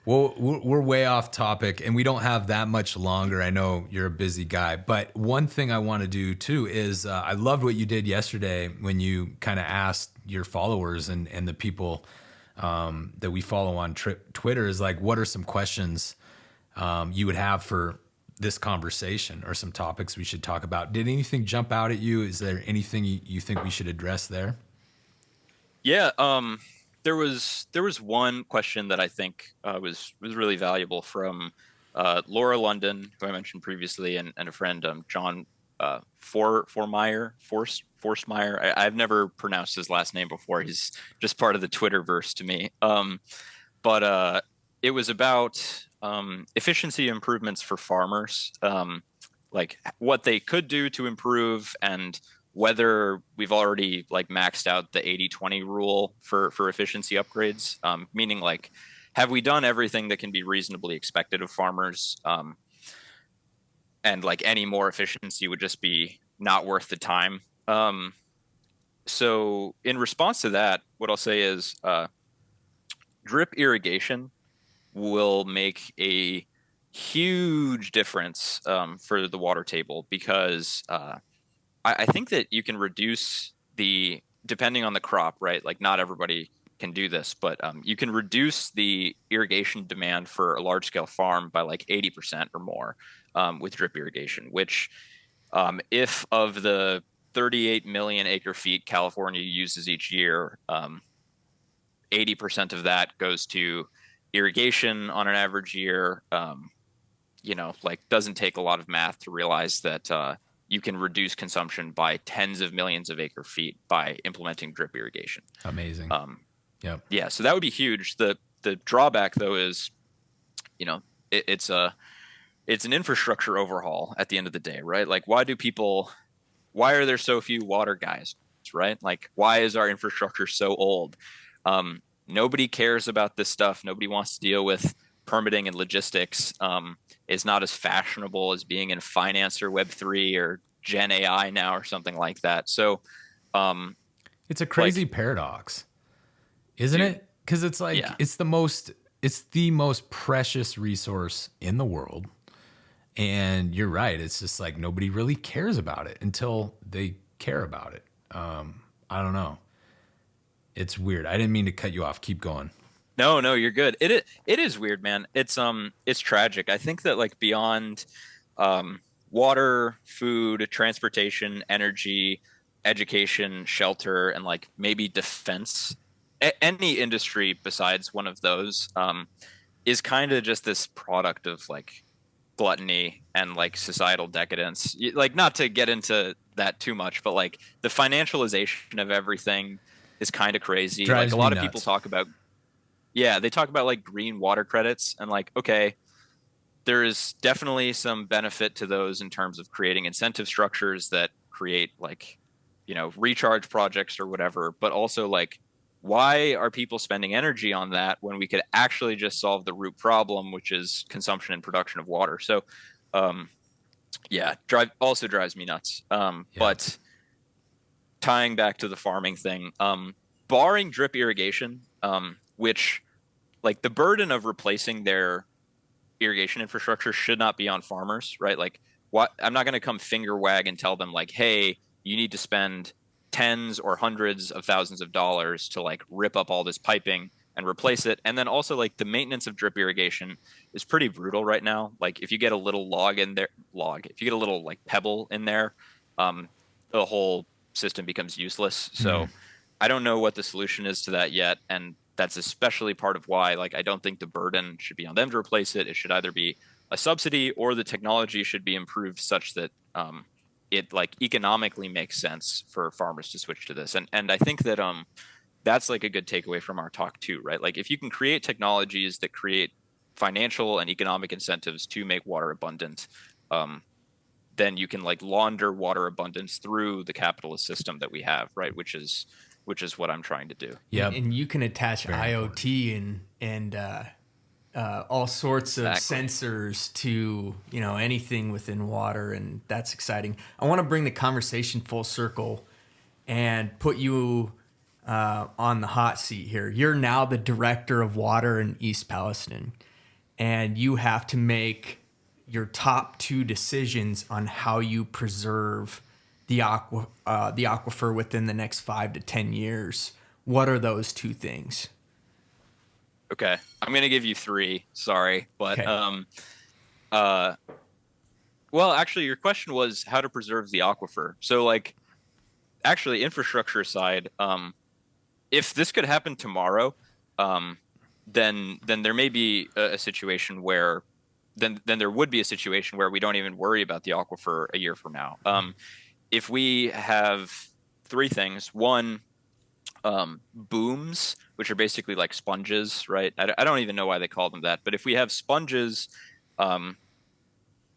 Well, we're way off topic, and we don't have that much longer. I know you're a busy guy, but one thing I want to do too is I loved what you did yesterday when you kind of asked your followers and the people that we follow on Twitter is like, what are some questions you would have for this conversation or some topics we should talk about? Did anything jump out at you? Is there anything you think we should address there? yeah. There was one question that I think was really valuable from Laura London, who I mentioned previously, and a friend, John Forstmeyer. I've never pronounced his last name before. He's just part of the Twitterverse to me. But it was about efficiency improvements for farmers, like what they could do to improve, and whether we've already like maxed out the 80-20 rule for efficiency upgrades, meaning like, have we done everything that can be reasonably expected of farmers? And like any more efficiency would just be not worth the time. So in response to that, what I'll say is drip irrigation will make a huge difference for the water table because I think that you can reduce depending on the crop, right? Like not everybody can do this, but you can reduce the irrigation demand for a large scale farm by like 80% or more with drip irrigation, which if of the 38 million acre feet California uses each year, 80% of that goes to irrigation on an average year. Like doesn't take a lot of math to realize that you can reduce consumption by tens of millions of acre feet by implementing drip irrigation. Amazing. Yep. Yeah, so that would be huge. The drawback though is, it's an infrastructure overhaul at the end of the day, right? Like why are there so few water guys, right? Like why is our infrastructure so old? Nobody cares about this stuff. Nobody wants to deal with permitting and logistics. Is not as fashionable as being in finance or Web3 or Gen AI now or something like that. So it's a crazy paradox, isn't it? Because it's like it's the most precious resource in the world. And you're right. It's just like nobody really cares about it until they care about it. I don't know. It's weird. I didn't mean to cut you off. Keep going. No, you're good. It is weird, man. It's tragic. I think that like beyond water, food, transportation, energy, education, shelter, and like maybe defense, any industry besides one of those is kind of just this product of like gluttony and like societal decadence. Like not to get into that too much, but like the financialization of everything is kind of crazy. Drives like a lot me of nuts. people talk about they talk about like green water credits and like, okay, there is definitely some benefit to those in terms of creating incentive structures that create like, recharge projects or whatever. But also like, why are people spending energy on that when we could actually just solve the root problem, which is consumption and production of water? So, also drives me nuts. But tying back to the farming thing, barring drip irrigation, which like the burden of replacing their irrigation infrastructure should not be on farmers, right? Like I'm not going to come finger wag and tell them like, hey, you need to spend tens or hundreds of thousands of dollars to like rip up all this piping and replace it. And then also like the maintenance of drip irrigation is pretty brutal right now. Like if you get a little if you get a little like pebble in there, the whole system becomes useless. So I don't know what the solution is to that yet. And that's especially part of why, like, I don't think the burden should be on them to replace it. It should either be a subsidy or the technology should be improved such that it like economically makes sense for farmers to switch to this. And I think that that's like a good takeaway from our talk too, right? Like if you can create technologies that create financial and economic incentives to make water abundant, then you can like launder water abundance through the capitalist system that we have, right? Which is what I'm trying to do. Yeah, and you can attach IoT and all sorts of sensors to anything within water, and that's exciting. I want to bring the conversation full circle and put you on the hot seat here. You're now the director of water in East Palestine, and you have to make your top two decisions on how you preserve the aquifer within the next 5 to 10 years. What are those two things? Okay, I'm going to give you three. Sorry, but Okay. well, actually, your question was how to preserve the aquifer. So, like, actually, infrastructure aside, if this could happen tomorrow, then there may be a situation where then there would be a situation where we don't even worry about the aquifer a year from now. If we have three things, one, booms, which are basically like sponges, right? I don't even know why they call them that, but if we have sponges,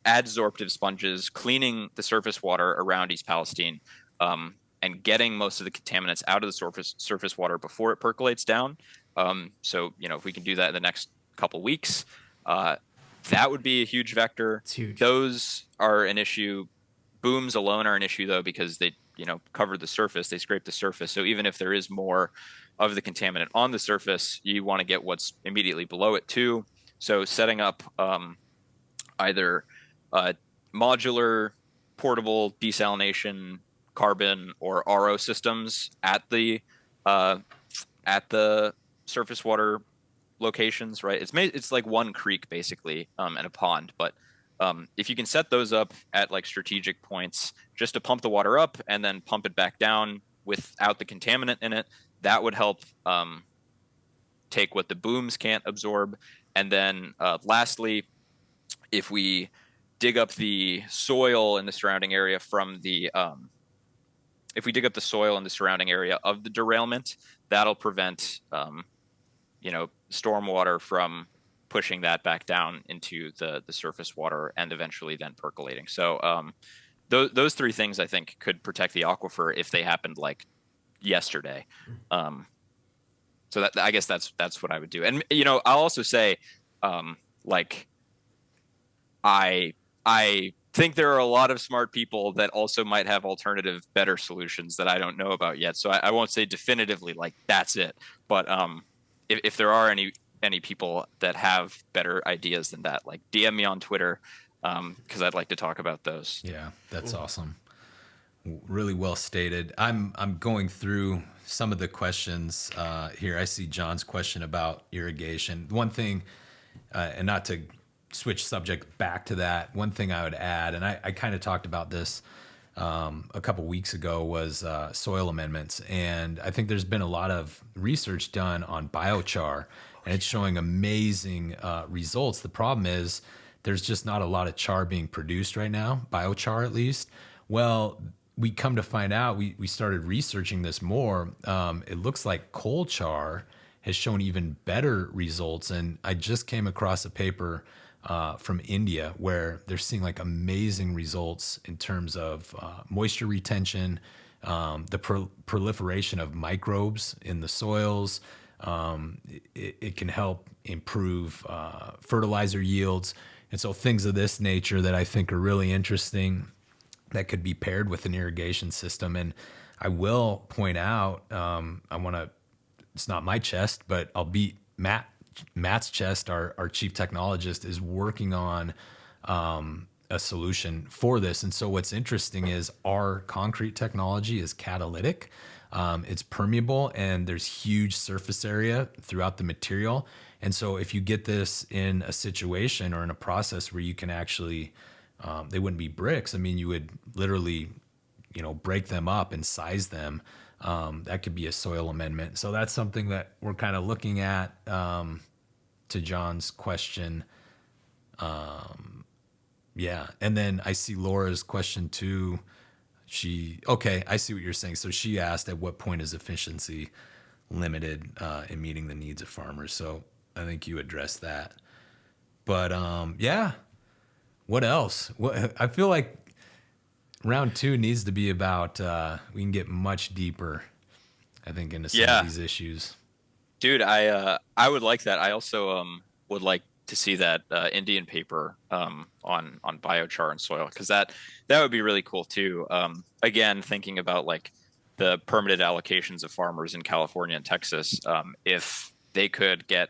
adsorptive sponges, cleaning the surface water around East Palestine, and getting most of the contaminants out of the surface water before it percolates down. So, if we can do that in the next couple weeks, that would be a huge vector. It's huge. Those are an issue. Booms alone are an issue though, because they, cover the surface, they scrape the surface. So even if there is more of the contaminant on the surface, you want to get what's immediately below it too. So setting up either modular, portable desalination, carbon, or RO systems at the surface water locations, right? It's like one creek basically, and a pond. But if you can set those up at like strategic points, just to pump the water up and then pump it back down without the contaminant in it, that would help take what the booms can't absorb. And then lastly, if we dig up the soil in the surrounding area from the if we dig up the soil in the surrounding area of the derailment, that'll prevent stormwater from pushing that back down into the surface water and eventually then percolating. So those three things I think could protect the aquifer if they happened like yesterday. So that, I guess that's what I would do. And I'll also say I think there are a lot of smart people that also might have alternative, better solutions that I don't know about yet. So I won't say definitively like that's it. But if there are any people that have better ideas than that, like DM me on Twitter, because I'd like to talk about those. Yeah, that's awesome. Really well stated. I'm going through some of the questions here. I see John's question about irrigation. One thing, and not to switch subject back to that, one thing I would add, and I kind of talked about this a couple weeks ago, was soil amendments. And I think there's been a lot of research done on biochar, and it's showing amazing results. The problem is there's just not a lot of char being produced right now, biochar at least. Well, we come to find out, we started researching this more. It looks like coal char has shown even better results. And I just came across a paper from India where they're seeing like amazing results in terms of moisture retention, the proliferation of microbes in the soils. It can help improve fertilizer yields. And so things of this nature that I think are really interesting that could be paired with an irrigation system. And I will point out, it's not my chest, but I'll beat Matt's chest. Our chief technologist is working on a solution for this. And so what's interesting is our concrete technology is catalytic. It's permeable and there's huge surface area throughout the material. And so if you get this in a situation or in a process where you can actually, they wouldn't be bricks. I mean, you would literally, break them up and size them. That could be a soil amendment. So that's something that we're kind of looking at, to John's question. Yeah. And then I see Laura's question too. I see what you're saying. So she asked, at what point is efficiency limited in meeting the needs of farmers? So I think you addressed that. But yeah, what else? I feel like round 2 needs to be about, we can get much deeper, I think, into some of these issues. Dude, I would like that. I also would like to see that Indian paper on biochar and soil, because that would be really cool too. Again, thinking about like the permitted allocations of farmers in California and Texas, if they could get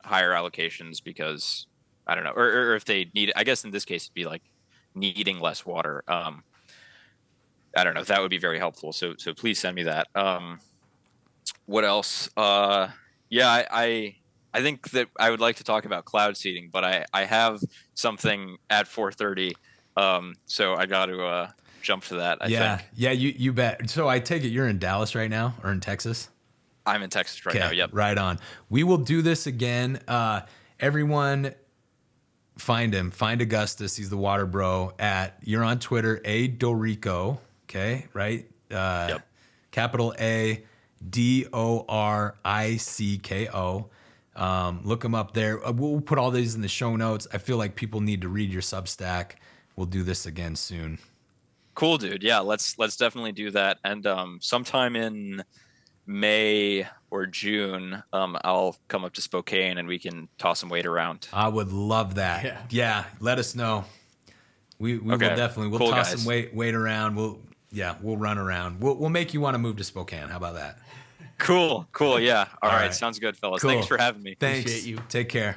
higher allocations because, I don't know, or if they need, I guess in this case it'd be like needing less water. I don't know. That would be very helpful. So please send me that. What else? Yeah, I think that I would like to talk about cloud seeding, but I have something at 4:30, so I got to jump to that. I think. Yeah, you bet. So I take it you're in Dallas right now, or in Texas? I'm in Texas right now. Yep. Right on. We will do this again. Everyone, find him. Find Augustus. He's the water bro. You're on Twitter. Doricko. Okay, right? Yep. Capital A. Doricko. Look him up there. We'll put all these in the show notes. I feel like people need to read your Substack. We'll do this again soon. Cool, dude. Yeah, let's definitely do that. And sometime in May or June, I'll come up to Spokane and we can toss some weight around. I would love that. Yeah. Let us know. We will definitely. We'll toss some weight around. We'll run around. We'll make you want to move to Spokane. How about that? Cool. Yeah. All right. Sounds good, fellas. Cool. Thanks for having me. Thanks. Appreciate you. Take care.